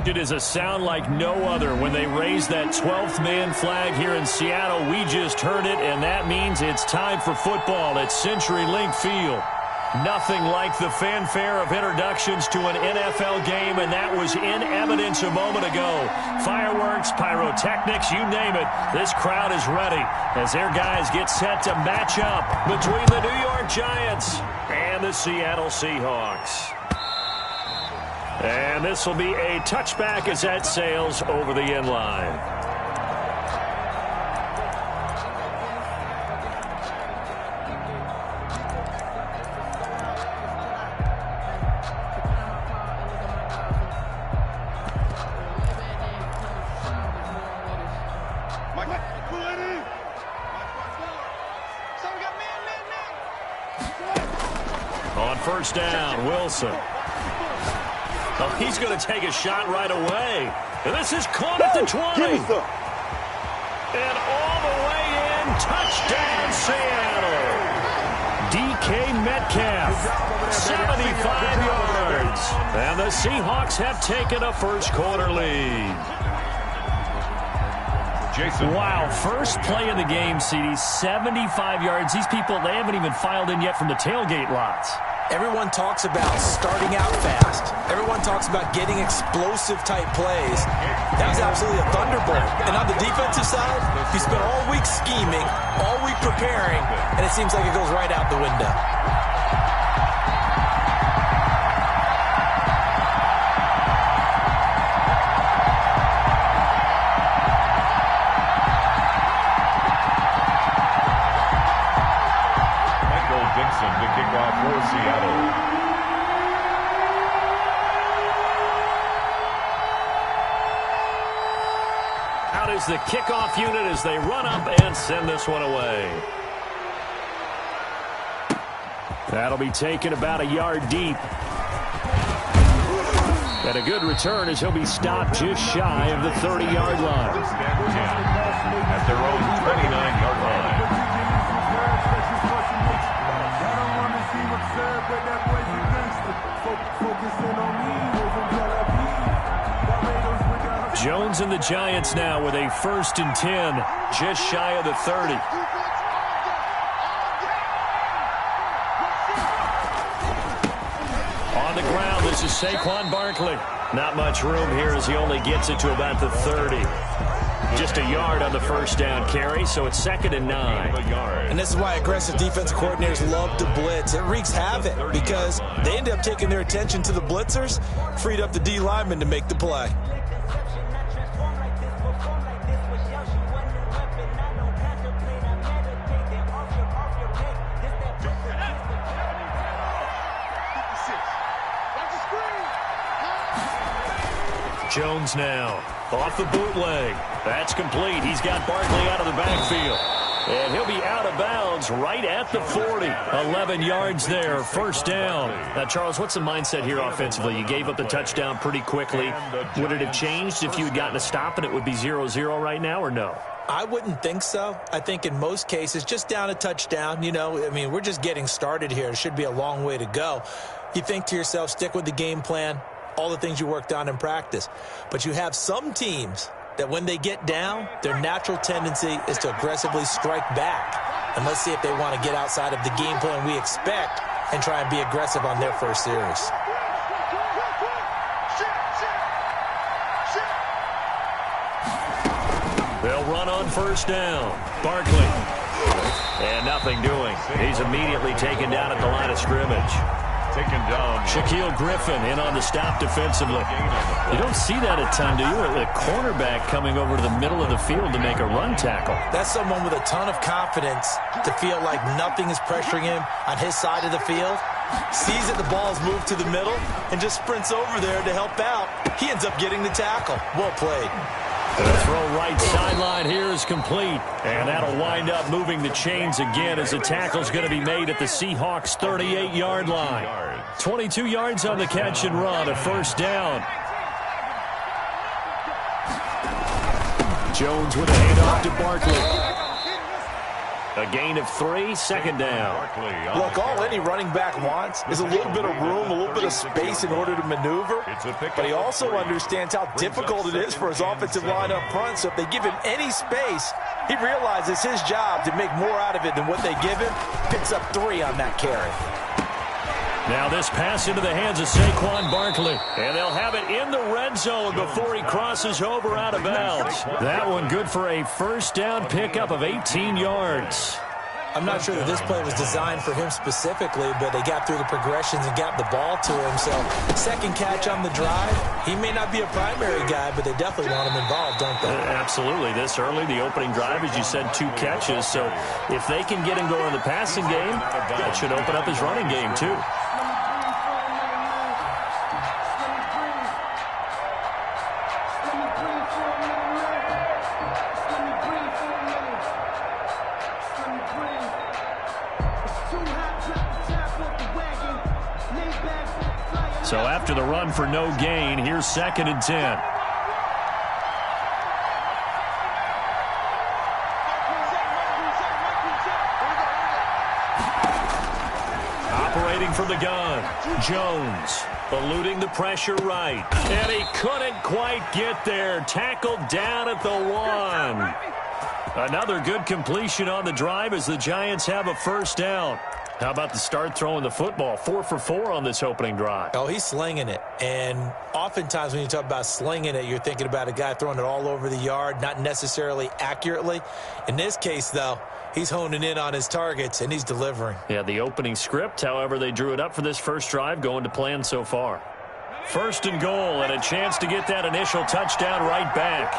It is a sound like no other when they raise that 12th man flag here in Seattle. We just heard it, and that means it's time for football at CenturyLink Field. Nothing like the fanfare of introductions to an NFL game, and that was in evidence a moment ago. Fireworks, pyrotechnics, you name it. This crowd is ready as their guys get set to match up between the New York Giants and the Seattle Seahawks. And this will be a touchback as that sails over the end line. On first down, Wilson. Oh, he's going to take a shot right away. And this is caught at the 20. And all the way in, touchdown Seattle. DK Metcalf, 75 yards. And the Seahawks have taken a first-quarter lead. Jason. Wow, first play of the game, CD, 75 yards. These people, they haven't even filed in yet from the tailgate lots. Everyone talks about starting out fast. Everyone talks about getting explosive-type plays. That was absolutely a thunderbolt. And on the defensive side, you spent all week scheming, all week preparing, and it seems like it goes right out the window. The kickoff for Seattle. Out is the kickoff unit as they run up and send this one away. That'll be taken about a yard deep. And a good return as he'll be stopped just shy of the 30-yard line. At their own 29-yard line. Jones and the Giants now with a 1st and 10, just shy of the 30. On the ground, this is Saquon Barkley. Not much room here as he only gets it to about the 30. Just a yard on the first down carry, so it's 2nd and 9. And this is why aggressive defensive coordinators love to blitz. It wreaks havoc because they end up taking their attention to the blitzers, freed up the D lineman to make the play. Jones now off the bootleg. That's complete. He's got Barkley out of the backfield. And he'll be out of bounds right at the 40. 11 yards there, 1st down. Now, Charles, what's the mindset here offensively? You gave up the touchdown pretty quickly. Would it have changed if you had gotten a stop and it would be 0-0 right now or no? I wouldn't think so. I think in most cases, just down a touchdown, we're just getting started here. It should be a long way to go. You think to yourself, stick with the game plan, all the things you worked on in practice. But you have some teams that when they get down, their natural tendency is to aggressively strike back. And let's see if they want to get outside of the game plan we expect and try and be aggressive on their first series. They'll run on first down. Barkley. And nothing doing. He's immediately taken down at the line of scrimmage. Taken down. Shaquille Griffin in on the stop defensively. You don't see that a ton, do you? A cornerback coming over to the middle of the field to make a run tackle. That's someone with a ton of confidence to feel like nothing is pressuring him on his side of the field. Sees that the ball's moved to the middle and just sprints over there to help out. He ends up getting the tackle. Well played. The throw right sideline here is complete. And that'll wind up moving the chains again as the tackle's going to be made at the Seahawks' 38-yard line. 22 yards on the catch and run, a 1st down. Jones with a handoff to Barkley. A gain of 3, second down. Look, all any running back wants is a little bit of room, a little bit of space in order to maneuver. But he also understands how difficult it is for his offensive line up front. So if they give him any space, he realizes his job to make more out of it than what they give him. Picks up 3 on that carry. Now this pass into the hands of Saquon Barkley. And they'll have it in the red zone before he crosses over out of bounds. That one good for a first down pickup of 18 yards. I'm not sure that this play was designed for him specifically, but they got through the progressions and got the ball to him. So second catch on the drive. He may not be a primary guy, but they definitely want him involved, don't they? Absolutely. This early, the opening drive, as you said, 2 catches. So if they can get him going in the passing game, that should open up his running game too. So after the run for no gain, here's 2nd and 10. Operating from the gun, Jones eluding the pressure right. And he couldn't quite get there. Tackled down at the 1. Another good completion on the drive as the Giants have a first down. How about the start throwing the football? 4 for 4 on this opening drive. Oh, he's slinging it. And oftentimes when you talk about slinging it, you're thinking about a guy throwing it all over the yard, not necessarily accurately. In this case, though, he's honing in on his targets, and he's delivering. Yeah, the opening script, however, they drew it up for this first drive, going to plan so far. 1st and goal, and a chance to get that initial touchdown right back.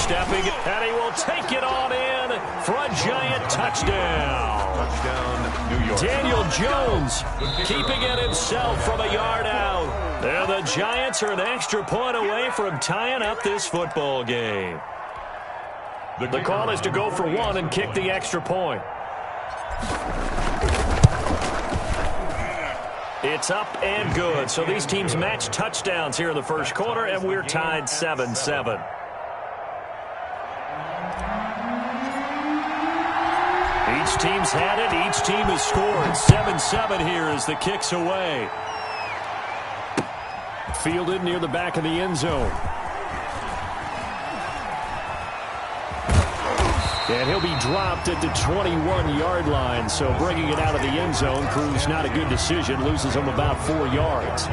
Stepping, and he will take it on in for a Giant touchdown. Touchdown, New York. Daniel Jones keeping it himself from a yard out. And the Giants are an extra point away from tying up this football game. The call is to go for 1 and kick the extra point. It's up and good. So these teams match touchdowns here in the first quarter, and we're tied 7-7. Each team's had it. Each team has scored. 7-7 here as the kick's away. Fielded near the back of the end zone. And he'll be dropped at the 21-yard line. So bringing it out of the end zone proves not a good decision. Loses him about 4 yards.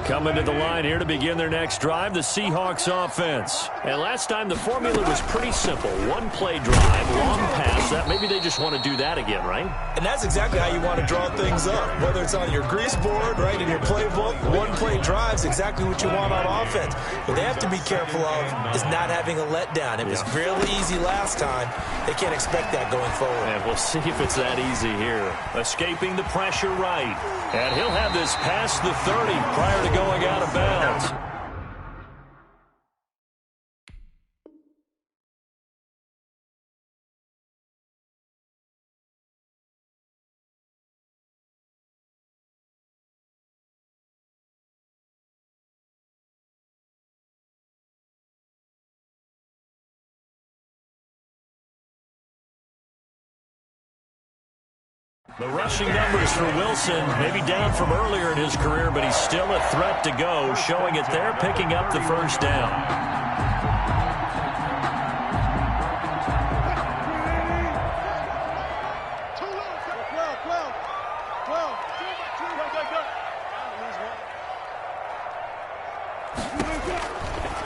Coming to the line here to begin their next drive, the Seahawks offense. And last time the formula was pretty simple. 1-play drive, long pass. That maybe they just want to do that again, right? And that's exactly how you want to draw things up. Whether it's on your grease board, right, in your playbook, 1-play drives, exactly what you want on offense. What they have to be careful of is not having a letdown. It was really easy last time. They can't expect that going forward. And we'll see if it's that easy here. Escaping the pressure right. And he'll have this past the 30 prior to going out of bounds. The rushing numbers for Wilson, maybe down from earlier in his career, but he's still a threat to go, showing it there, picking up the first down.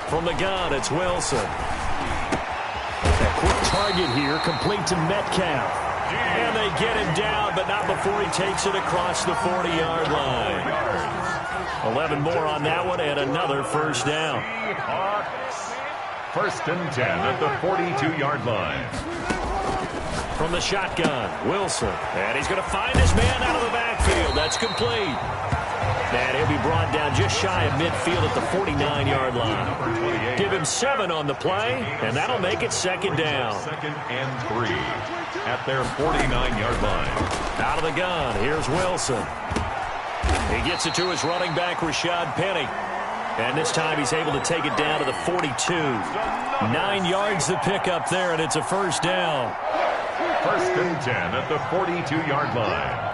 From the gun, it's Wilson. A quick target here, complete to Metcalf. And they get him down, but not before he takes it across the 40-yard line. 11 more on that one, and another first down. 1st and 10 at the 42-yard line. From the shotgun, Wilson. And he's going to find his man out of the backfield. That's complete. And he'll be brought down just shy of midfield at the 49-yard line. Give him 7 on the play, and that'll make it second down. Second and 3 at their 49-yard line. Out of the gun, here's Wilson. He gets it to his running back, Rashad Penny. And this time he's able to take it down to the 42. 9 yards to pick up there, and it's a first down. First and 10 at the 42-yard line.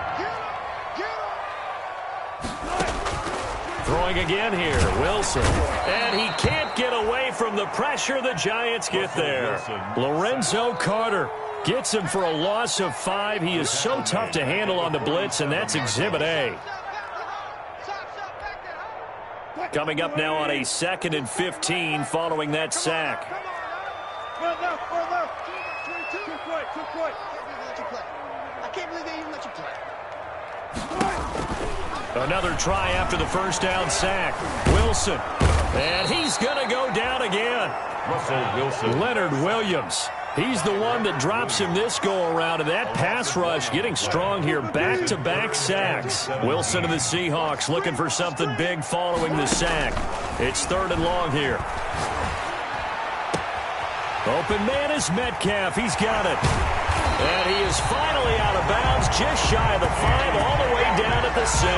Throwing again here, Wilson. And he can't get away from the pressure. The Giants get there. Lorenzo Carter gets him for a loss of 5. He is so tough to handle on the blitz, and that's Exhibit A. Coming up now on a 2nd and 15 following that sack. Another try after the first down sack. Wilson. And he's going to go down again. Russell Wilson. Leonard Williams. He's the one that drops him this go-around, and that pass rush getting strong here. Back-to-back sacks. Wilson and the Seahawks looking for something big following the sack. It's 3rd and long here. Open man is Metcalf. He's got it. And he is finally out of bounds, just shy of the 5, all the way down at the 6.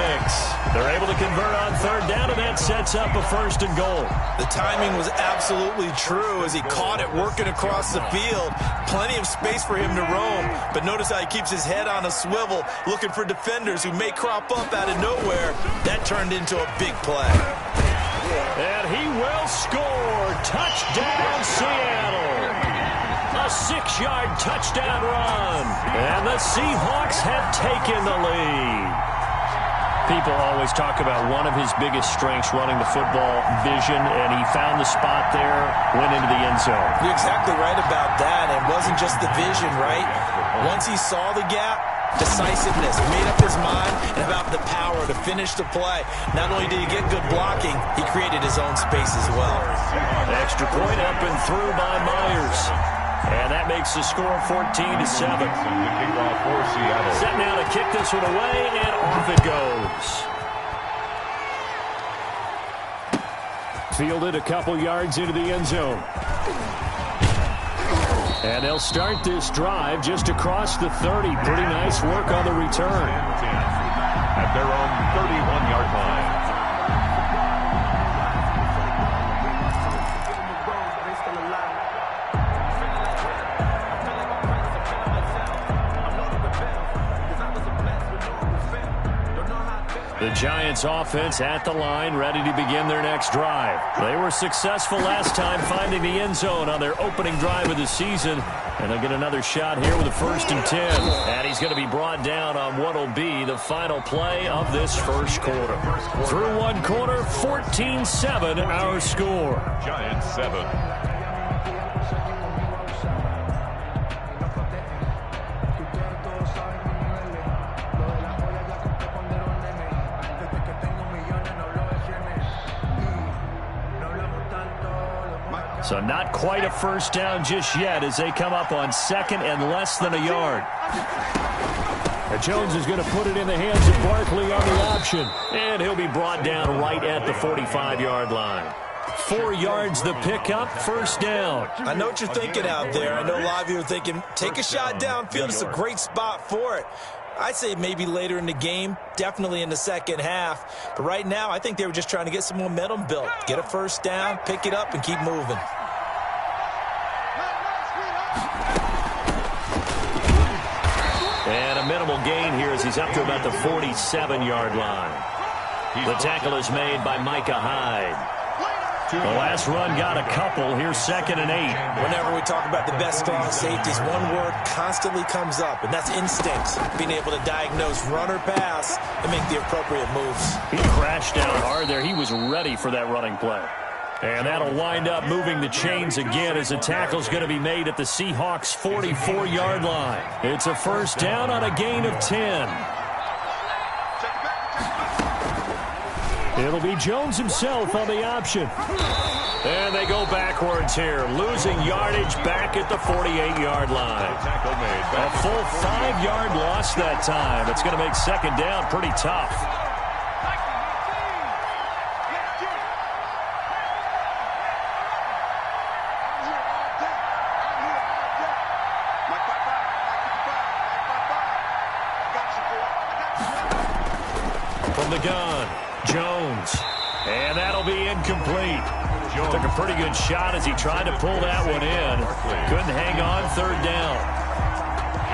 They're able to convert on 3rd down, and that sets up a 1st and goal. The timing was absolutely true as he caught it working across the field. Plenty of space for him to roam, but notice how he keeps his head on a swivel, looking for defenders who may crop up out of nowhere. That turned into a big play. And he will score. Touchdown, Seattle. A 6-yard touchdown run. And the Seahawks have taken the lead. People always talk about one of his biggest strengths, running the football, vision, and he found the spot there, went into the end zone. You're exactly right about that. It wasn't just the vision, right? Once he saw the gap, decisiveness, made up his mind, and about the power to finish the play. Not only did he get good blocking, he created his own space as well. Extra point up and through by Myers. And that makes the score 14-7. Set now to kick this one away, and off it goes. Fielded a couple yards into the end zone. And they'll start this drive just across the 30. Pretty nice work on the return. At their own 31-yard line. The Giants offense at the line, ready to begin their next drive. They were successful last time finding the end zone on their opening drive of the season. And they'll get another shot here with a 1st and 10. And he's going to be brought down on what will be the final play of this first quarter. Through one quarter, 14-7 our score. Giants 7. So not quite a first down just yet as they come up on 2nd and less than a yard. Jones is going to put it in the hands of Barkley on the option. And he'll be brought down right at the 45-yard line. 4 yards the pickup, 1st down. I know what you're thinking out there. I know a lot of you are thinking, take a shot downfield. It's a great spot for it. I'd say maybe later in the game, definitely in the second half. But right now, I think they were just trying to get some momentum built. Get a first down, pick it up, and keep moving. And a minimal gain here as he's up to about the 47-yard line. The tackle is made by Micah Hyde. The last run got a couple. Here's 2nd and 8. Whenever we talk about the best strong safeties, one word constantly comes up, and that's instincts. Being able to diagnose run or pass and make the appropriate moves. He crashed down hard there. He was ready for that running play. And that'll wind up moving the chains again as the tackle's going to be made at the Seahawks' 44-yard line. It's a first down on a gain of 10. It'll be Jones himself on the option. And they go backwards here, losing yardage back at the 48-yard line. A full 5-yard loss that time. It's going to make 2nd down pretty tough. gun. Jones. And that'll be incomplete. Took a pretty good shot as he tried to pull that one in. Couldn't hang on, third down.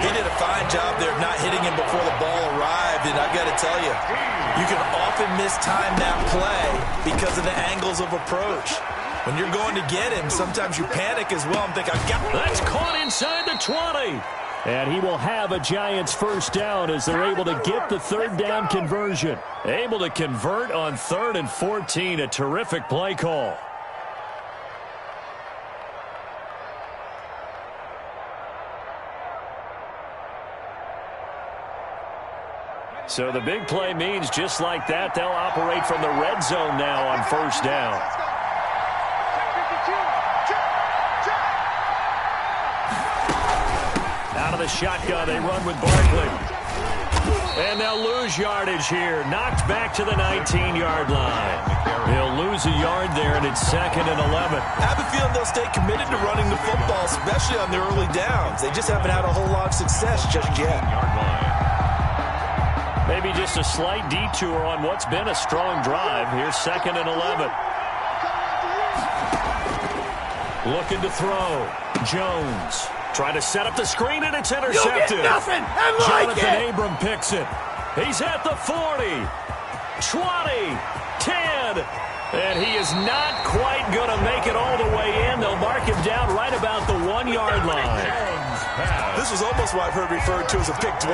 He did a fine job there of not hitting him before the ball arrived, and I got to tell you, you can often mistime that play because of the angles of approach. When you're going to get him, sometimes you panic as well and think, I've got... That's caught inside the 20. And he will have a Giants first down as they're able to get the third down conversion. Able to convert on 3rd and 14. A terrific play call. So the big play means just like that, they'll operate from the red zone now on first down. Out of the shotgun, they run with Barkley. And they'll lose yardage here. Knocked back to the 19-yard line. They'll lose a yard there, and it's 2nd and 11. I have a feeling they'll stay committed to running the football, especially on the early downs. They just haven't had a whole lot of success just yet. Maybe just a slight detour on what's been a strong drive. Here's 2nd and 11. Looking to throw. Jones. Trying to set up the screen, and it's intercepted. You'll get nothing. Jonathan Abram picks it. He's at the 40. 20. 10. And he is not quite going to make it all the way in. They'll mark him down right about the 1-yard line. This was almost what I've heard referred to as a pick 12.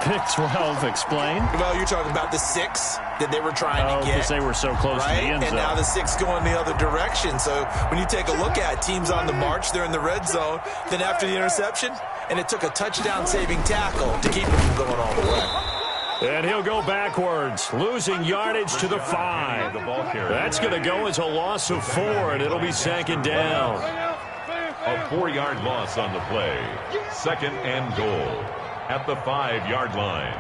Pick 12, explain. Well, you're talking about the 6 that they were trying to get. Because they were so close to the end zone. And now the 6 going the other direction. So when you take a look at teams on the march, they're in the red zone. Then after the interception, and it took a touchdown-saving tackle to keep him from going all the way. And he'll go backwards, losing yardage to the 5. That's going to go as a loss of 4, and it'll be 2nd down. A 4-yard loss on the play. 2nd and goal at the 5-yard line.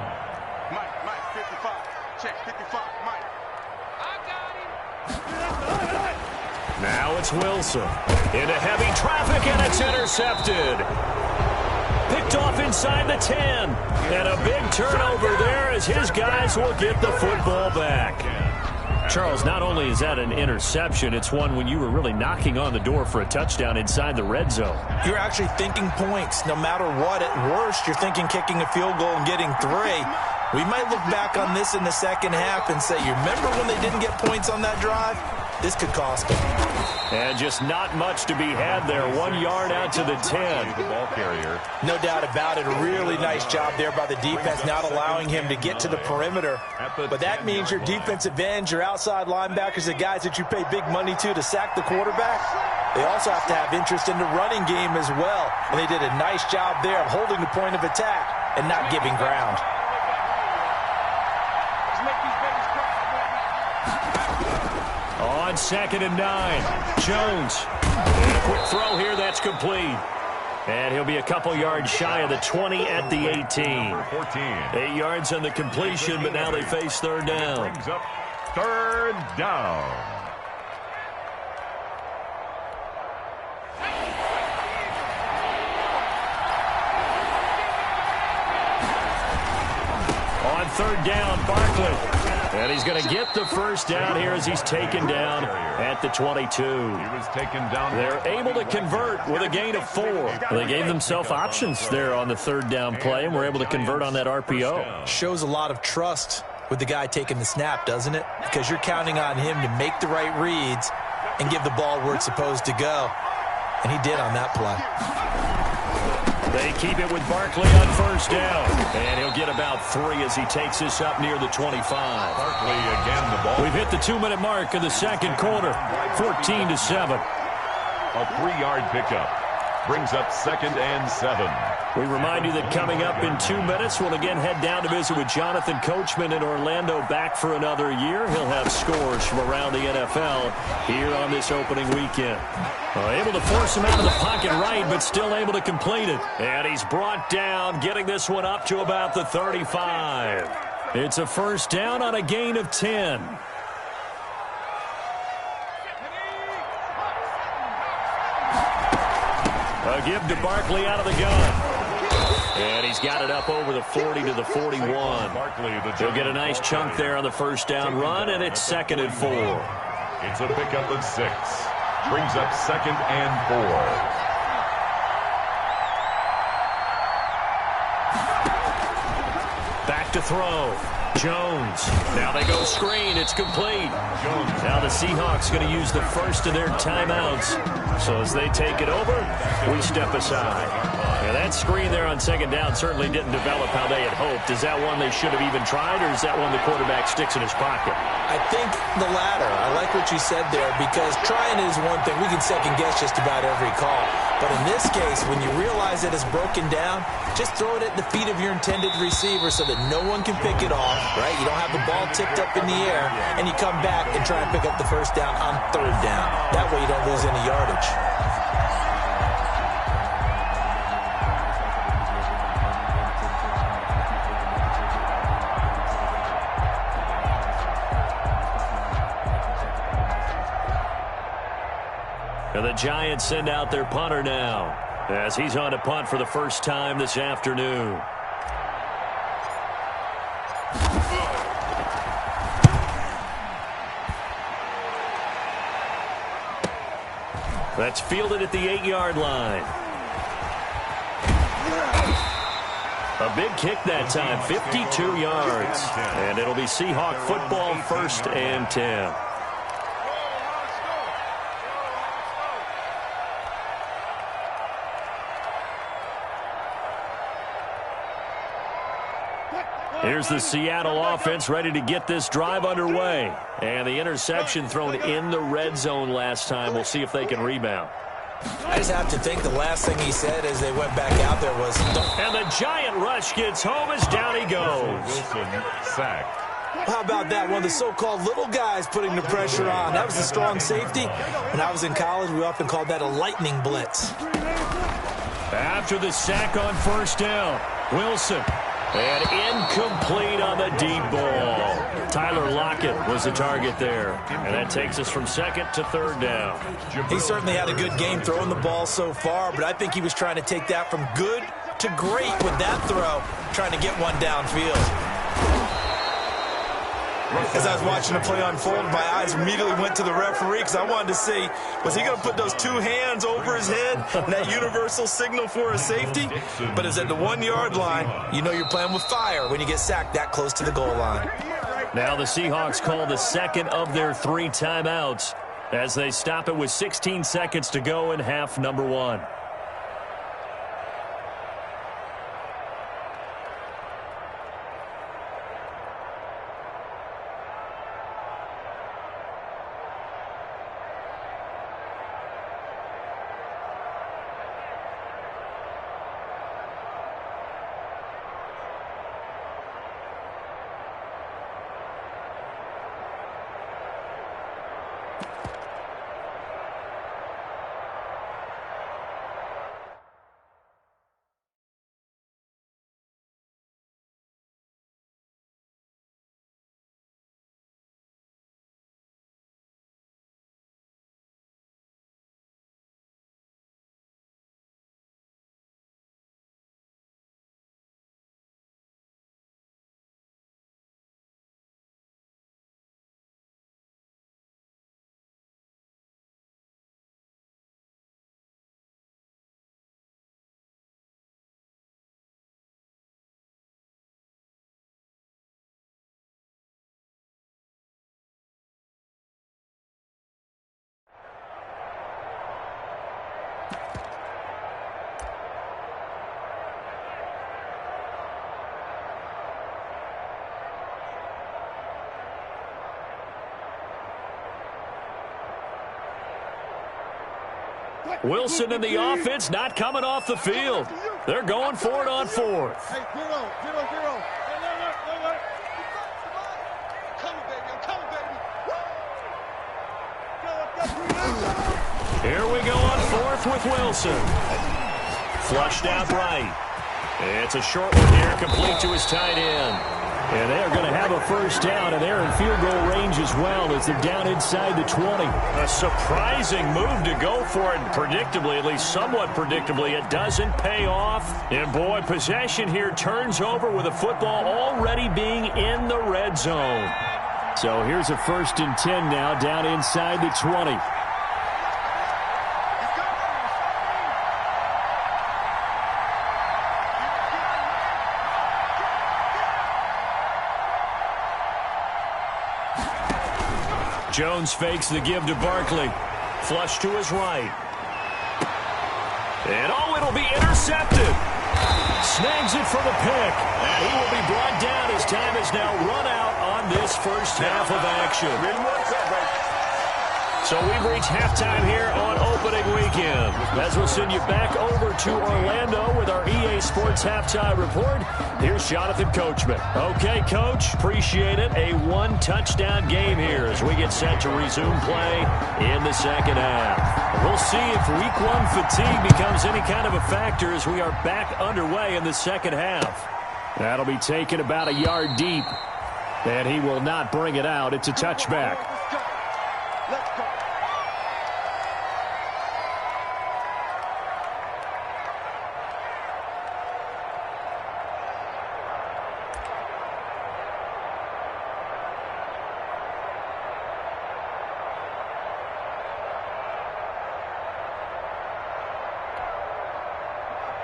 Mike, 55. Check, 55, Mike. I got him. Now it's Wilson. Into heavy traffic, and it's intercepted. Picked off inside the 10. And a big turnover there as his guys will get the football back. Charles, not only is that an interception, it's one when you were really knocking on the door for a touchdown inside the red zone. You're actually thinking points. No matter what, at worst, you're thinking kicking a field goal and getting 3. We might look back on this in the second half and say, you remember when they didn't get points on that drive? This could cost them. And just not much to be had there. 1 yard out to the 10. The ball carrier. No doubt about it. A really nice job there by the defense, not allowing him to get to the perimeter. But that means your defensive ends, your outside linebackers, the guys that you pay big money to sack the quarterback, they also have to have interest in the running game as well. And they did a nice job there of holding the point of attack and not giving ground. On 2nd and 9, Jones. And a quick throw here, that's complete. And he'll be a couple yards shy of the 20 at the 18. 8 yards on the completion, but now they face 3rd down. Brings up 3rd down. On 3rd down, Barkley. And he's going to get the first down here as he's taken down at the 22. He was taken down. They're able to convert with a gain of 4. They gave themselves options there on the 3rd down play, and were able to convert on that RPO. Shows a lot of trust with the guy taking the snap, doesn't it? Because you're counting on him to make the right reads and give the ball where it's supposed to go. And he did on that play. They keep it with Barkley on 1st down. And he'll get about 3 as he takes this up near the 25. Barkley again, the ball. We've hit the 2-minute mark of the 2nd quarter. 14-7. A 3-yard pickup. Brings up 2nd and 7. We remind you that coming up in 2 minutes, we'll again head down to visit with Jonathan Coachman in Orlando, back for another year. He'll have scores from around the NFL here on this opening weekend. Able to force him out of the pocket right, but still able to complete it. And he's brought down, getting this one up to about the 35. It's a 1st down on a gain of 10. A give to Barkley out of the gun. And he's got it up over the 40 to the 41. He'll get a nice chunk there on the first down run, and it's 2nd and 4. It's a pickup of 6. Brings up 2nd and 4. Back to throw. Jones. Now they go screen. It's complete. Now the Seahawks going to use the first of their timeouts. So as they take it over, we step aside. Now that screen there on 2nd down certainly didn't develop how they had hoped. Is that one they should have even tried, or is that one the quarterback sticks in his pocket? I think the latter. I like what you said there, because trying is one thing. We can second guess just about every call. But in this case, when you realize that it's broken down, just throw it at the feet of your intended receiver so that no one can pick it off, right? You don't have the ball tipped up in the air, and you come back and try and pick up the first down on 3rd down. That way you don't lose any yardage. And the Giants send out their punter now, as he's on to punt for the first time this afternoon. That's fielded at the 8-yard line. A big kick that time, 52 yards. And it'll be Seahawk football, 1st and 10. Here's the Seattle offense ready to get this drive underway. And the interception thrown in the red zone last time. We'll see if they can rebound. I just have to think the last thing he said as they went back out there was... And the giant rush gets home as down he goes. Wilson sacked. How about that? One of the so-called little guys putting the pressure on. That was a strong safety. When I was in college, we often called that a lightning blitz. After the sack on 1st down, Wilson. And incomplete on the deep ball. Tyler Lockett was the target there. And that takes us from 2nd to 3rd down. He certainly had a good game throwing the ball so far, but I think he was trying to take that from good to great with that throw, trying to get one downfield. As I was watching the play unfold, my eyes immediately went to the referee because I wanted to see, was he going to put those 2 hands over his head and that universal signal for a safety? But it's at the 1-yard line. You know you're playing with fire when you get sacked that close to the goal line. Now the Seahawks call the 2nd of their 3 timeouts as they stop it with 16 seconds to go in half number 1. Wilson and the offense not coming off the field. They're going for it on 4th. Hey, zero. Come, baby. Here we go on 4th with Wilson. Flushed out right. It's a short one here, complete to his tight end. And they are going to have a first down, and they're in field goal range as well as they're down inside the 20. A surprising move to go for it, predictably, at least somewhat predictably. It doesn't pay off. And, boy, possession here turns over with the football already being in the red zone. So here's a 1st and 10 now down inside the 20. Jones fakes the give to Barkley. Flush to his right. And, it'll be intercepted. Snags it for the pick. And he will be brought down. His time is now run out on this first half of action. So we've reached halftime here on opening weekend. As we'll send you back over to Orlando with our EA Sports Halftime Report, here's Jonathan Coachman. Okay, Coach, appreciate it. A one-touchdown game here as we get set to resume play in the second half. We'll see if Week 1 fatigue becomes any kind of a factor as we are back underway in the second half. That'll be taken about a yard deep, and he will not bring it out. It's a touchback. Let's go.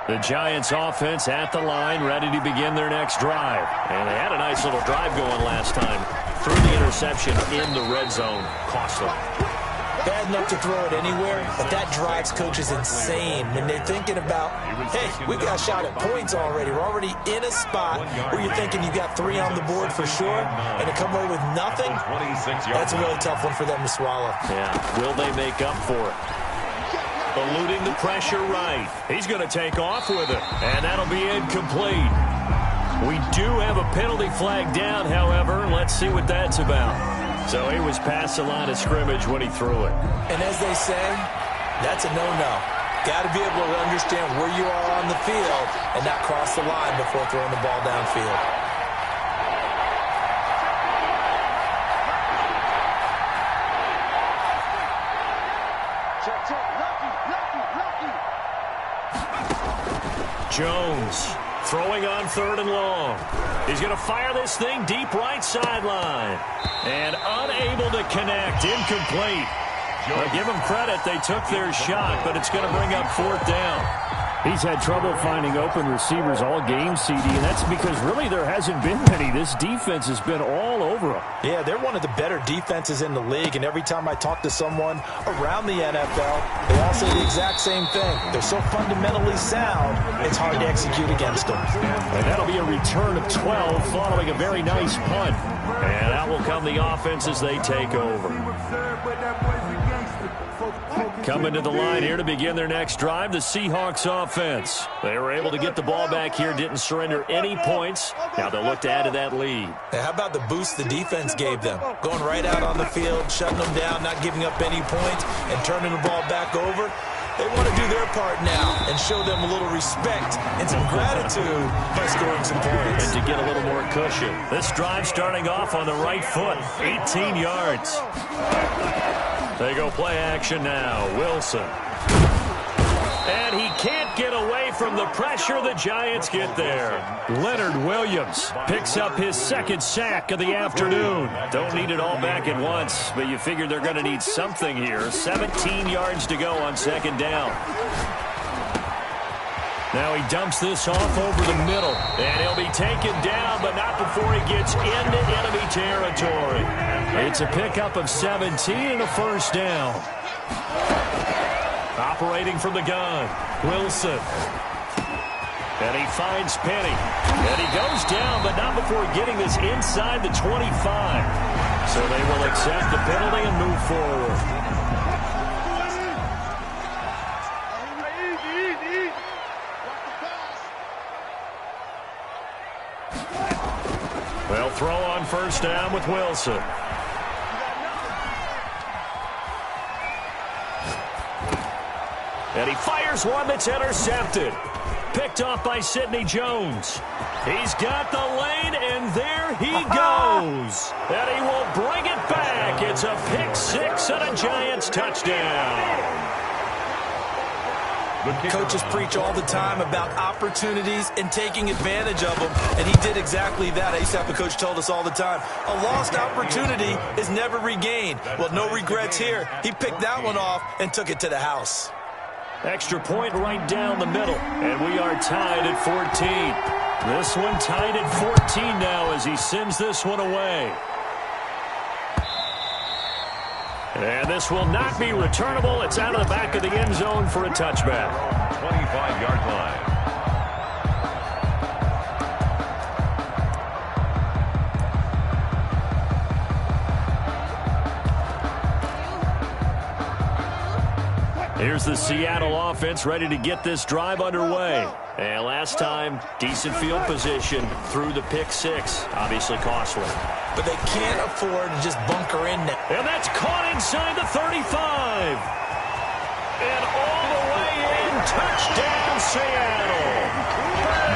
The Giants offense at the line, ready to begin their next drive. And they had a nice little drive going last time. Threw the interception in the red zone. Costly. Bad enough to throw it anywhere, but that drives coaches insane when they're thinking about, hey, we got a shot at points already. We're already in a spot where you're thinking you got 3 on the board for sure, and to come away with nothing, that's a really tough one for them to swallow. Yeah, will they make up for it? Eluding the pressure right. He's going to take off with it, and that'll be incomplete. We do have a penalty flag down, however. Let's see what that's about. So he was past the line of scrimmage when he threw it. And as they say, that's a no-no. Got to be able to understand where you are on the field and not cross the line before throwing the ball downfield. Jones throwing on 3rd and long. He's going to fire this thing deep right sideline. And unable to connect. Incomplete. Well, give them credit. They took their shot, but it's going to bring up 4th down. He's had trouble finding open receivers all game, CD, and that's because really there hasn't been many. This defense has been all over him. Yeah, they're one of the better defenses in the league, and every time I talk to someone around the NFL, they all say the exact same thing. They're so fundamentally sound, it's hard to execute against them. And that'll be a return of 12 following a very nice punt. And out will come the offense as they take over. Coming to the line here to begin their next drive, the Seahawks offense. They were able to get the ball back here, didn't surrender any points. Now they'll look to add to that lead. Now, how about the boost the defense gave them? Going right out on the field, shutting them down, not giving up any points, and turning the ball back over. They want to do their part now and show them a little respect and some gratitude by scoring some points. And to get a little more cushion. This drive starting off on the right foot, 18 yards. They go play action now. Wilson. And he can't get away from the pressure. The Giants get there. Leonard Williams picks up his 2nd sack of the afternoon. Don't need it all back at once, but you figure they're going to need something here. 17 yards to go on 2nd down. Now he dumps this off over the middle, and he'll be taken down, but not before he gets into enemy territory. It's a pickup of 17 and a 1st down. Operating from the gun, Wilson. And he finds Penny. And he goes down, but not before getting this inside the 25. So they will accept the penalty and move forward. They'll throw on 1st down with Wilson. And he fires one that's intercepted. picked off by Sidney Jones. He's got the lane, and there he goes. And he will bring it back. It's a pick six and a Giants touchdown. Coaches preach all the time about opportunities and taking advantage of them, and he did exactly that. I used to have a coach told us all the time, a lost opportunity is never regained. Well, no regrets here. He picked that one off and took it to the house. Extra point right down the middle, and we are tied at 14. This one tied at 14 now as he sends this one away. And this will not be returnable. It's out of the back of the end zone for a touchback. 25-yard line. Here's the Seattle offense ready to get this drive underway. And last time, decent field position through the pick six. Obviously costly. But they can't afford to just bunker in now. And that's caught inside the 35. And all the way in. Touchdown, Seattle.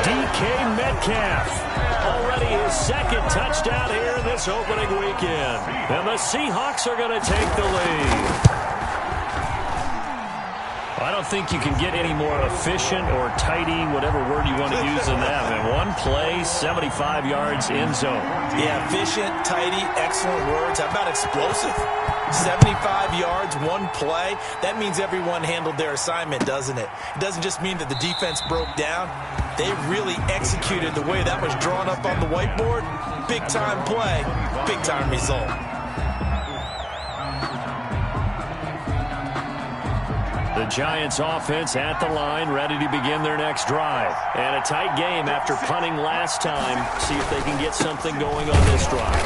DK Metcalf. Already his second touchdown here this opening weekend. And the Seahawks are going to take the lead. I don't think you can get any more efficient or tidy, whatever word you want to use in that. And one play, 75 yards in zone. Yeah, efficient, tidy, excellent words. How about explosive? 75 yards, one play. That means everyone handled their assignment, doesn't it? It doesn't just mean that the defense broke down. They really executed the way that was drawn up on the whiteboard. Big-time play, big-time result. The Giants offense at the line, ready to begin their next drive. And a tight game after punting last time. See if they can get something going on this drive.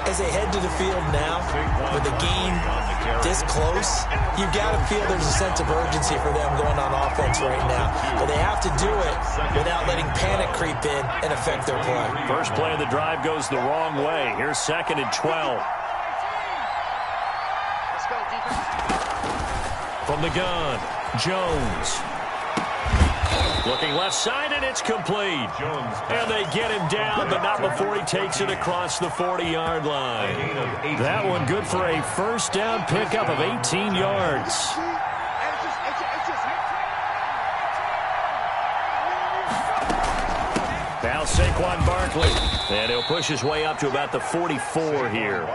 As they head to the field now, with the game this close, you've got to feel there's a sense of urgency for them going on offense right now. But they have to do it without letting panic creep in and affect their play. First play of the drive goes the wrong way. Here's 2nd and 12. From the gun, Jones. Looking left side, and it's complete. And they get him down, but not before he takes it across the 40-yard line. That one good for a first down pickup of 18 yards. Now Saquon Barkley, and he'll push his way up to about the 44 here.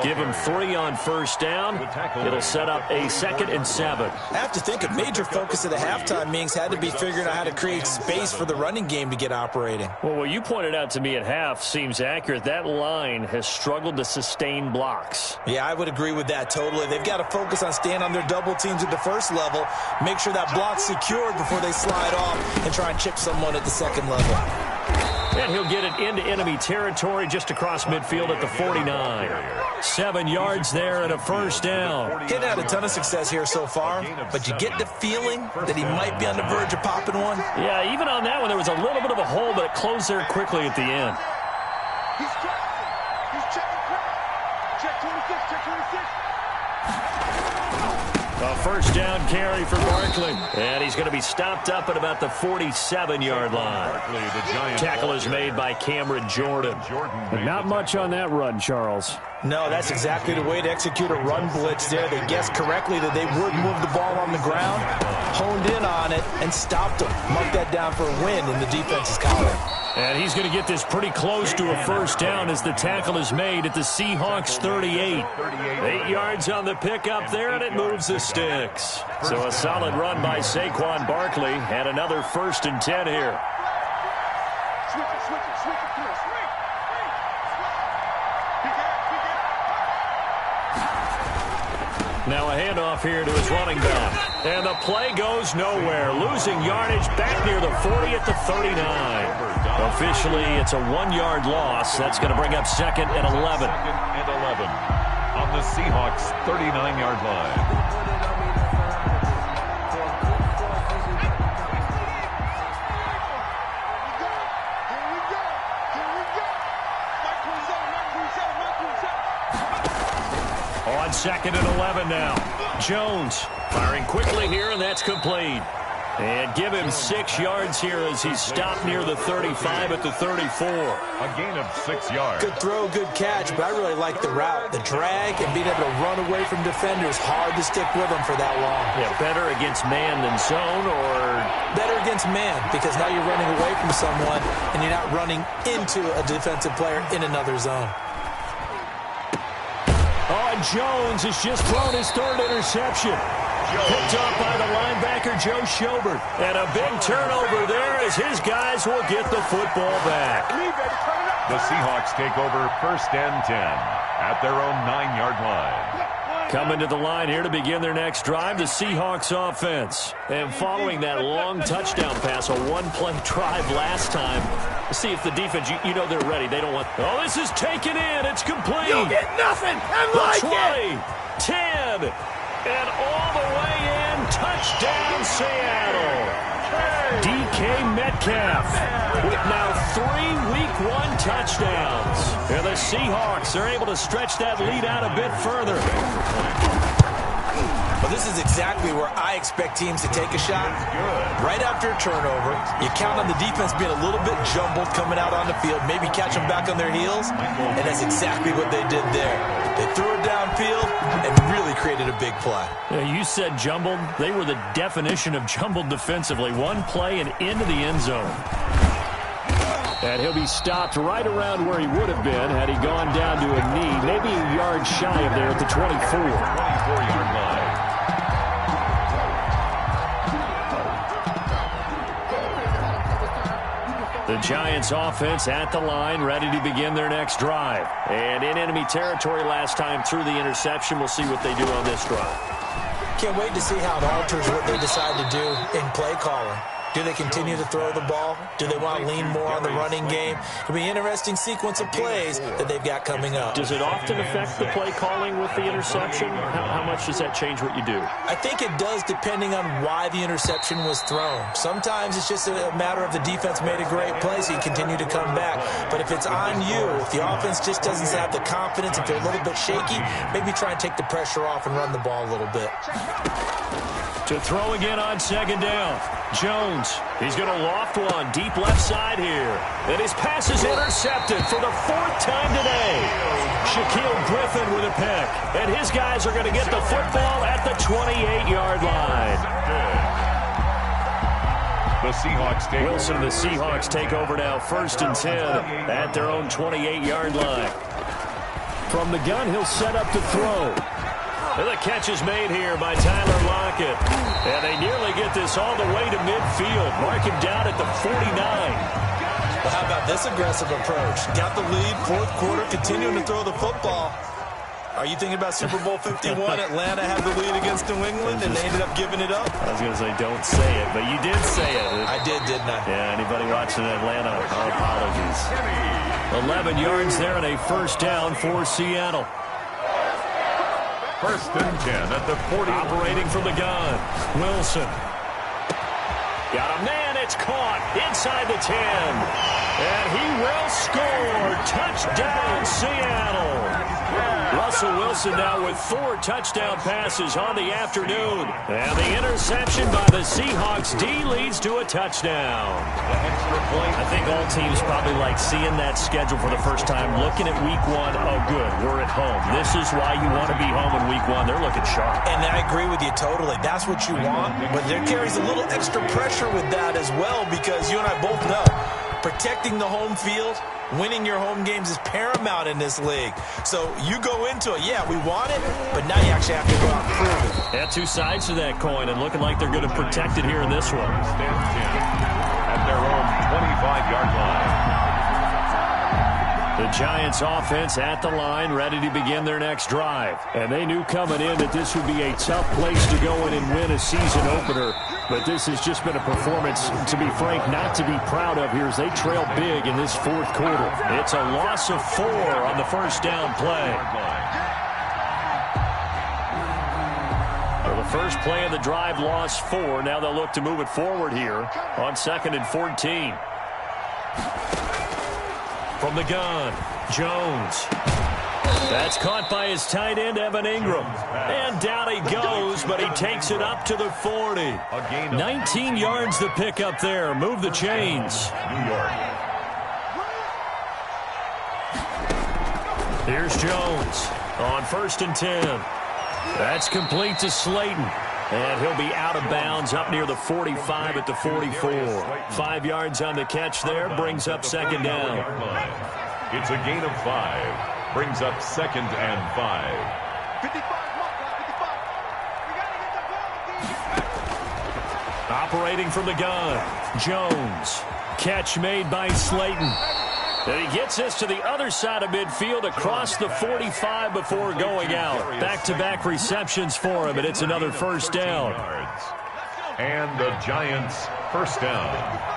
Give him 3 on first down. It'll set up a 2nd and 7. I have to think a major focus of the halftime meetings had to be figuring out how to create space for the running game to get operating. Well, what you pointed out to me at half seems accurate. That line has struggled to sustain blocks. Yeah, I would agree with that totally. They've got to focus on staying on their double teams at the first level, make sure that block's secured before they slide off and try and chip someone at the second level. And he'll get it into enemy territory just across midfield at the 49. 7 yards there and a first down. He's had a ton of success here so far, but you get the feeling that he might be on the verge of popping one. Yeah, even on that one, there was a little bit of a hole, but it closed there quickly at the end. He's checking. He's checking. Check 26. Check 26. A first down carry for Barkley. And he's going to be stopped up at about the 47-yard line. Tackle is made by Cameron Jordan. But not much on that run, Charles. No, that's exactly the way to execute a run blitz there. They guessed correctly that they would move the ball on the ground, honed in on it, and stopped them. Mark that down for a win in the defense's column. And he's going to get this pretty close to a first down as the tackle is made at the Seahawks 38. 8 yards on the pickup there, and it moves the sticks. So a solid run by Saquon Barkley, and another 1st and 10 here. Now a handoff here to his running back. And the play goes nowhere. Losing yardage back near the 40 at the 39. Officially, it's a 1-yard loss. That's going to bring up 2nd and 11. 2nd and 11 on the Seahawks 39-yard line. On 2nd and 11 now. Jones firing quickly here, and that's complete. And give him 6 yards here as he's stopped near the 35 at the 34. A gain of 6 yards. Good throw, good catch, but I really like the route. The drag and being able to run away from defenders, hard to stick with them for that long. Yeah, better against man than zone, or? Better against man, because now you're running away from someone and you're not running into a defensive player in another zone. Oh, and Jones has just thrown his 3rd interception. Picked up by the linebacker, Joe Schobert. And a big turnover there as his guys will get the football back. The Seahawks take over 1st and 10 at their own 9-yard line. Coming to the line here to begin their next drive, the Seahawks offense. And following that long touchdown pass, a one-play drive last time, see if the defense, you know they're ready. They don't want, oh, this is taken in. It's complete. You'll get nothing. I like 20, 10, and all the way in. Touchdown, Seattle. DK Metcalf with now 3 Week 1 touchdowns. And the Seahawks are able to stretch that lead out a bit further. Well, this is exactly where I expect teams to take a shot. Right after a turnover, you count on the defense being a little bit jumbled coming out on the field, maybe catch them back on their heels, and that's exactly what they did there. They threw it downfield and really created a big play. Yeah, you said jumbled. They were the definition of jumbled defensively. One play and into the end zone. And he'll be stopped right around where he would have been had he gone down to a knee, maybe a yard shy of there at the 24. 24-yard line. The Giants offense at the line, ready to begin their next drive. And in enemy territory last time through the interception. We'll see what they do on this drive. Can't wait to see how it alters what they decide to do in play calling. Do they continue to throw the ball? Do they want to lean more on the running game? It'll be an interesting sequence of plays that they've got coming up. Does it often affect the play calling with the interception? How much does that change what you do? I think it does depending on why the interception was thrown. Sometimes it's just a matter of the defense made a great play, so you continue to come back. But if it's on you, if the offense just doesn't have the confidence, if they're a little bit shaky, maybe try and take the pressure off and run the ball a little bit. To throw again on 2nd down. Jones, he's going to loft one deep left side here. And his pass is intercepted for the 4th time today. Shaquille Griffin with a pick. And his guys are going to get the football at the 28-yard line. The Seahawks take Wilson, the Seahawks take over now 1st and 10 at their own 28-yard line. From the gun, he'll set up to throw. And the catch is made here by Tyler Lockett. And they nearly get this all the way to midfield. Mark him down at the 49. Well, how about this aggressive approach? Got the lead, 4th quarter, continuing to throw the football. Are you thinking about Super Bowl 51? Atlanta had the lead against New England, and they ended up giving it up? I was going to say, don't say it, but you did say it. I did, didn't I? Yeah, anybody watching Atlanta, our apologies. 11 yards there and a 1st down for Seattle. 1st and 10 at the 40. Operating from the gun. Wilson. Got a man. It's caught inside the 10. And he will score. Touchdown, Seattle. Russell Wilson now with 4 touchdown passes on the afternoon. And the interception by the Seahawks D leads to a touchdown. I think all teams probably like seeing that schedule for the first time, looking at Week 1. Oh, good, we're at home. This is why you want to be home in Week 1. They're looking sharp. And I agree with you totally. That's what you want. But there carries a little extra pressure with that as well, because you and I both know protecting the home field, winning your home games is paramount in this league. So you go into it, yeah, we want it, but now you actually have to go out and prove it. Yeah, 2 sides to that coin, and looking like they're going to protect it here in this one. At their own 25-yard line. The Giants offense at the line, ready to begin their next drive. And they knew coming in that this would be a tough place to go in and win a season opener. But this has just been a performance, to be frank, not to be proud of here as they trail big in this 4th quarter. It's a loss of 4 on the 1st down play. Well, the first play of the drive lost 4. Now they'll look to move it forward here on 2nd and 14. From the gun, Jones. That's caught by his tight end, Evan Ingram. And down he goes, but he takes it up to the 40. 19 yards to pick up there. Move the chains. New York. Here's Jones on 1st and 10. That's complete to Slayton. And he'll be out of bounds up near the 45 at the 44. 5 yards on the catch there, brings up 2nd down. It's a gain of 5. Brings up 2nd and 5. 55. Operating from the gun, Jones. Catch made by Slayton. And he gets this to the other side of midfield across the 45 before going out. Back-to-back receptions for him, and it's another 1st down. And the Giants' 1st down.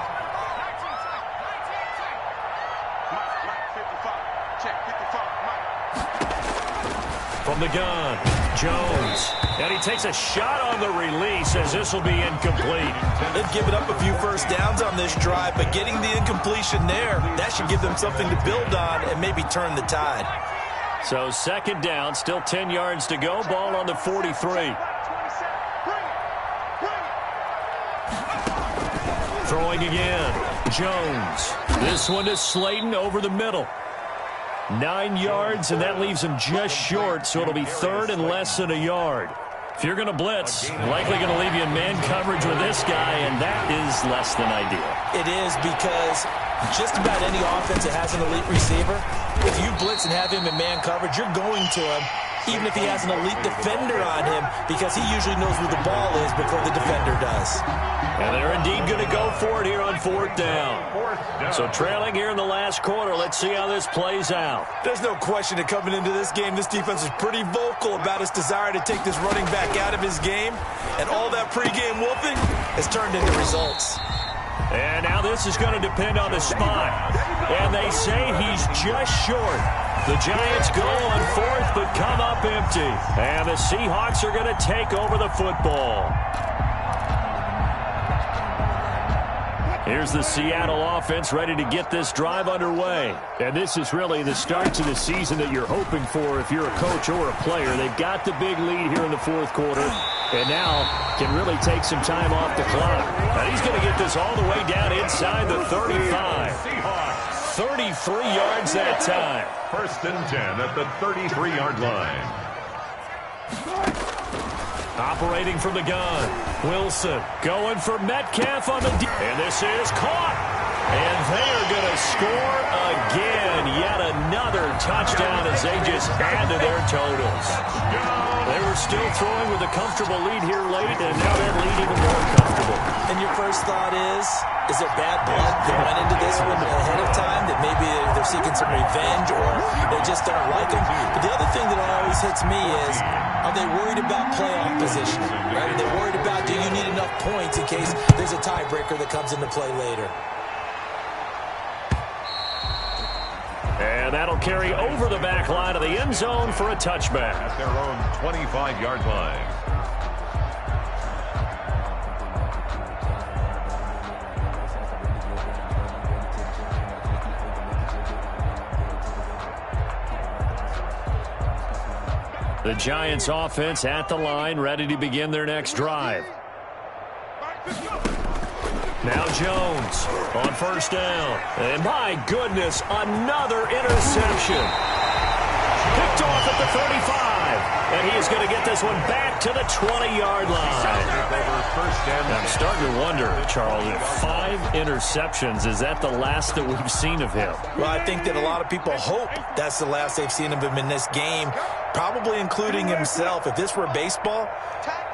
From the gun, Jones. And he takes a shot on the release as this will be incomplete. They've given up a few 1st downs on this drive, but getting the incompletion there, that should give them something to build on and maybe turn the tide. So 2nd down, still 10 yards to go. Ball on the 43. Throwing again, Jones. This one to Slayton over the middle. 9 yards, and that leaves him just short, so it'll be 3rd and less than a yard. If you're going to blitz, likely going to leave you in man coverage with this guy, and that is less than ideal. It is, because just about any offense that has an elite receiver, if you blitz and have him in man coverage, you're going to him, even if he has an elite defender on him, because he usually knows where the ball is before the defender does. And they're indeed going to go for it here on 4th down. So trailing here in the last quarter, let's see how this plays out. There's no question that coming into this game, this defense is pretty vocal about its desire to take this running back out of his game. And all that pregame whooping has turned into results. And now this is going to depend on the spot. And they say he's just short. The Giants go on 4th but come up empty. And the Seahawks are going to take over the football. Here's the Seattle offense ready to get this drive underway. And this is really the start to the season that you're hoping for if you're a coach or a player. They've got the big lead here in the 4th quarter. And now can really take some time off the clock. And he's going to get this all the way down inside the 35. 33 yards that time. 1st and 10 at the 33-yard line. Operating from the gun, Wilson going for Metcalf on the and this is caught. And they are going to score again. Yet another touchdown as they just add to their totals. They were still throwing with a comfortable lead here late, and now that lead even more comfortable. And your first thought is there bad blood that went into this one ahead of time, that maybe they're seeking some revenge or they just don't like him? But the other thing that always hits me is, are they worried about playoff positioning? Right? Are they worried about, do you need enough points in case there's a tiebreaker that comes into play later? And that'll carry over the back line of the end zone for a touchback. At their own 25-yard line. The Giants offense at the line, ready to begin their next drive. Now Jones on 1st down. And my goodness, another interception. Picked off at the 35. And he is going to get this one back to the 20-yard line. I'm starting to wonder, Charles, if 5 interceptions, is that the last that we've seen of him? Well, I think that a lot of people hope that's the last they've seen of him in this game, probably including himself. If this were baseball,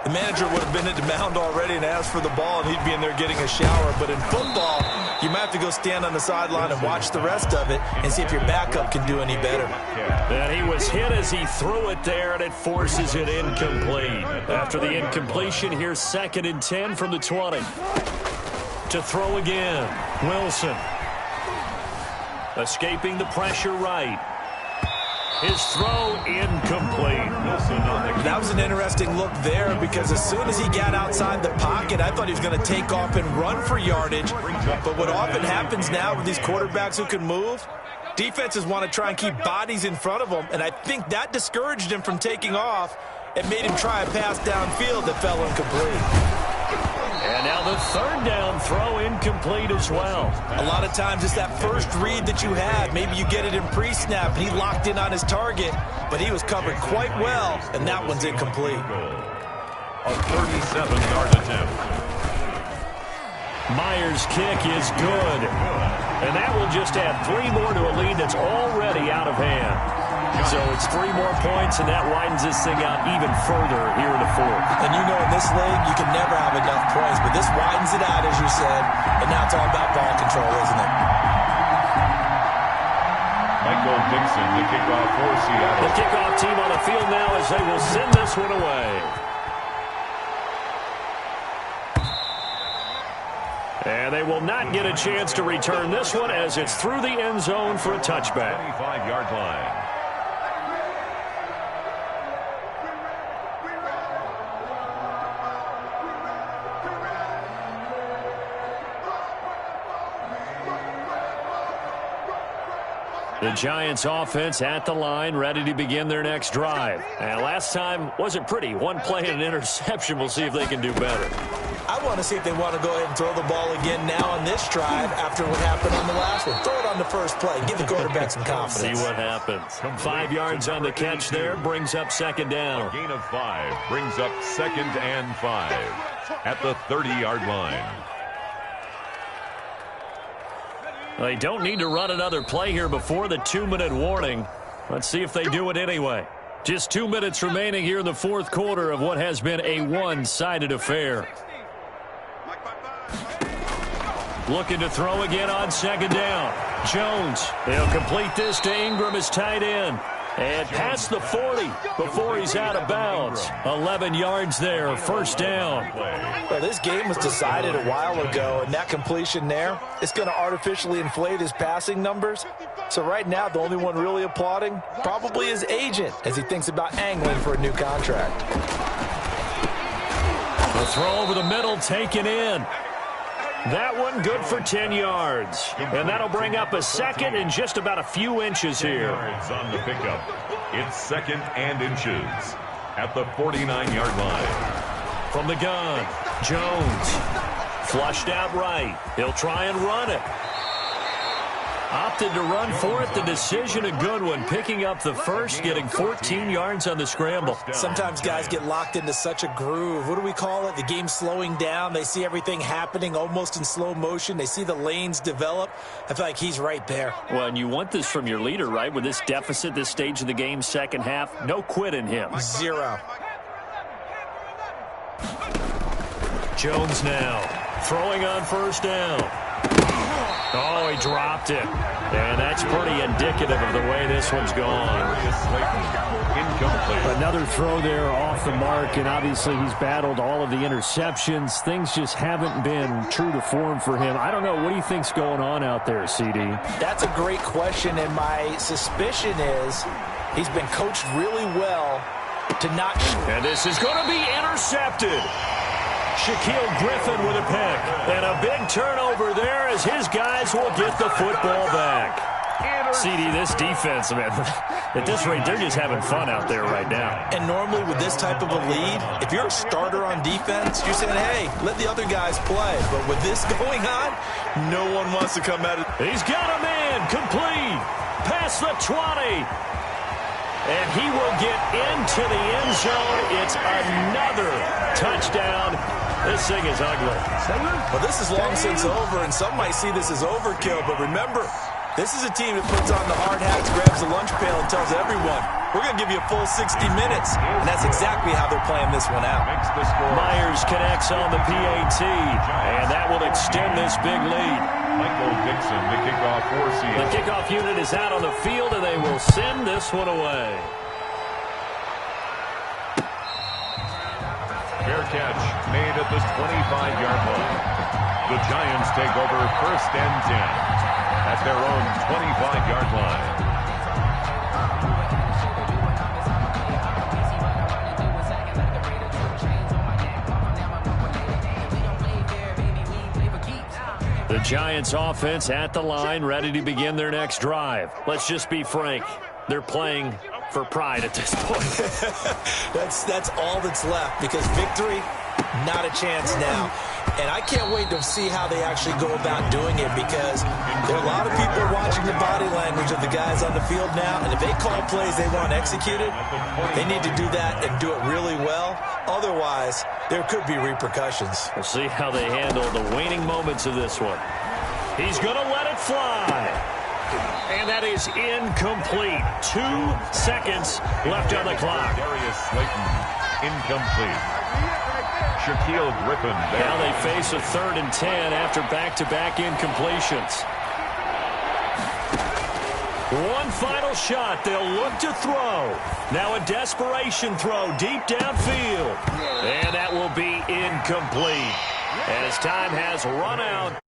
the manager would have been at the mound already and asked for the ball, and he'd be in there getting a shower. But in football, you might have to go stand on the sideline and watch the rest of it and see if your backup can do any better. And he was hit as he threw it there, and it forces it incomplete. After the incompletion, here's 2nd and 10 from the 20. To throw again, Wilson. Escaping the pressure right. His throw incomplete. That was an interesting look there, because as soon as he got outside the pocket, I thought he was going to take off and run for yardage. But what often happens now with these quarterbacks who can move, Defenses want to try and keep bodies in front of them, and I think that discouraged him from taking off and made him try a pass downfield that fell incomplete. And now the third down throw incomplete as well. A lot of times it's that first read that you have. Maybe you get it in pre-snap, and he locked in on his target, but he was covered quite well, and that one's incomplete. A 37-yard attempt. Myers' kick is good. And that will just add 3 more to a lead that's already out of hand. So it's 3 more points, and that widens this thing out even further here in the fourth. And you know in this league, you can never have enough points, but this widens it out, as you said, and now it's all about ball control, isn't it? Michael Dixon, the kickoff for Seattle. The kickoff team on the field now as they will send this one away. And they will not get a chance to return this one as it's through the end zone for a touchback. 25-yard line. The Giants offense at the line, ready to begin their next drive. And last time wasn't pretty. One play and an interception. We'll see if they can do better. I want to see if they want to go ahead and throw the ball again now on this drive after what happened on the last one. Throw it on the first play. Give the quarterback some confidence. See what happens. 5 yards on the catch there. Brings up second down. A gain of 5 brings up 2nd and 5 at the 30-yard line. They don't need to run another play here before the 2-minute warning. Let's see if they do it anyway. Just 2 minutes remaining here in the fourth quarter of what has been a one-sided affair. Looking to throw again on second down. Jones, he'll complete this to Ingram as tight end. And past the 40 before he's out of bounds. 11 yards there, first down. Well, this game was decided a while ago, and that completion there, it's going to artificially inflate his passing numbers. So right now, the only one really applauding probably his agent as he thinks about angling for a new contract. The throw over the middle taken in. That one good for 10 yards. And that'll bring up a second and just about a few inches here. On the pickup. It's 2nd and inches at the 49-yard line. From the gun, Jones. Flushed out right. He'll try and run it. Opted to run for it. The decision a good one. Picking up the first, getting 14 yards on the scramble. Sometimes guys get locked into such a groove. What do we call it? The game's slowing down. They see everything happening almost in slow motion. They see the lanes develop. I feel like he's right there. Well, and you want this from your leader, right? With this deficit, this stage of the game, second half, no quit in him. 0. Jones now throwing on first down. Oh, he dropped it. And that's pretty indicative of the way this one's gone. Another throw there off the mark, and obviously he's battled all of the interceptions. Things just haven't been true to form for him. I don't know. What do you think's going on out there, CD? That's a great question, and my suspicion is he's been coached really well to not shoot. And this is going to be intercepted. Shaquille Griffin with a pick. And a big turnover there as his guys will get the football back. CD, this defense, man, at this rate, they're just having fun out there right now. And normally with this type of a lead, if you're a starter on defense, you're saying, hey, let the other guys play. But with this going on, no one wants to come out of it. He's got a man complete. Past the 20. And he will get into the end zone. It's another touchdown. This thing is ugly. Well, this is long since over, and some might see this as overkill. But remember, this is a team that puts on the hard hats, grabs the lunch pail, and tells everyone, we're going to give you a full 60 minutes. And that's exactly how they're playing this one out. Myers connects on the PAT, and that will extend this big lead. Michael Dixon, the kickoff for Seattle. The kickoff unit is out on the field, and they will send this one away. Fair catch made at the 25-yard line. The Giants take over 1st and 10 at their own 25-yard line. The Giants offense at the line, ready to begin their next drive. Let's just be frank. They're playing for pride at this point. That's all that's left, because victory, not a chance now. And I can't wait to see how they actually go about doing it, because there are a lot of people watching the body language of the guys on the field now, and if they call plays they want executed, they need to do that and do it really well. Otherwise, there could be repercussions. We'll see how they handle the waning moments of this one. He's going to let it fly. And that is incomplete. 2 seconds left on the clock. Darius Slayton, incomplete. Shaquille Griffin there. Now they face a 3rd and 10 after back-to-back incompletions. One final shot. They'll look to throw. Now a desperation throw deep downfield. And that will be incomplete as time has run out.